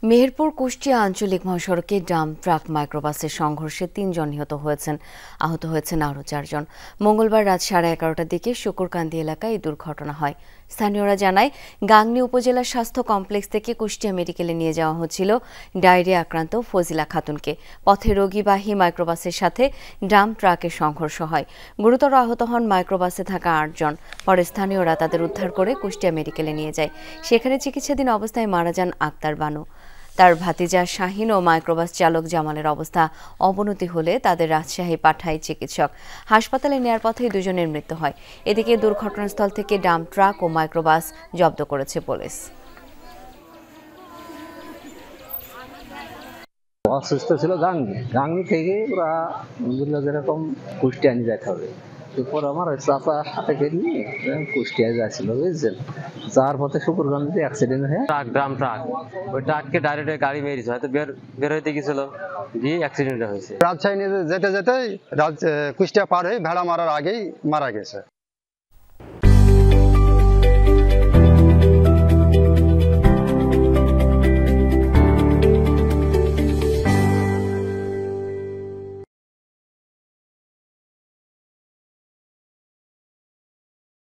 মেহেরপুর কুষ্টিয়া আঞ্চলিক মহাসড়কে dump truck মাইক্রোবাসের সংঘর্ষে ৩ জন নিহত হয়েছেন, আহত হয়েছেন আরও ৪ জন। মঙ্গলবার রাত 11:30টার দিকে শুকুরকান্দি এলাকায় এই দুর্ঘটনা হয়। স্থানীয়রা জানায়, গাংনী উপজেলা স্বাস্থ্য কমপ্লেক্স থেকে কুষ্টিয়া মেডিকেলে নিয়ে যাওয়া হচ্ছিল ডায়রিয়া আক্রান্ত ফজিলা খাতুনকে। পথে রোগীবাহী মাইক্রোবাসের সাথে ডাম্প ট্রাকের সংঘর্ষ হয়। গুরুতর আহত হন মাইক্রোবাসে থাকা ৮ জন। পরে স্থানীয়রা তাদের উদ্ধার করে কুষ্টিয়া মেডিকেলে নিয়ে যায়। সেখানে চিকিৎসাধীন অবস্থায় মারা যান আক্তার বানু। তার ভাতিজা শাহিন ও মাইক্রোবাস চালক জামালের অবস্থা অবনতি হলে তাদের রাজশাহী পাঠায় চিকিৎসক। হাসপাতালে নেয়ার পথেই দুজনের মৃত্যু হয়। এদিকে দুর্ঘটনাস্থল থেকে ডাম্প ট্রাক ও মাইক্রোবাস জব্দ করেছে পুলিশ। অসুস্থ ছিল গাংনী থেকে ওরা যেরকম কুষ্টিয়া নিয়ে যেতে হবে। এরপর আমার চাচার সাথে নিয়ে কুষ্টিয়ায় যাচ্ছিল, বুঝছেন। যাওয়ার পথে শুকুরগঞ্জে অ্যাক্সিডেন্ট হয়ে ড্রাম ট্রাক ওই ট্রাককে ডাইরেক্ট গাড়ি মেরেছে, হয়তো বের হইতে গেছিল, দিয়ে অ্যাক্সিডেন্ট হয়েছে। রাজশাহী নিয়ে যেতে যেতেই কুষ্টিয়া পার হয়ে ভেড়া মারার আগেই মারা গেছে।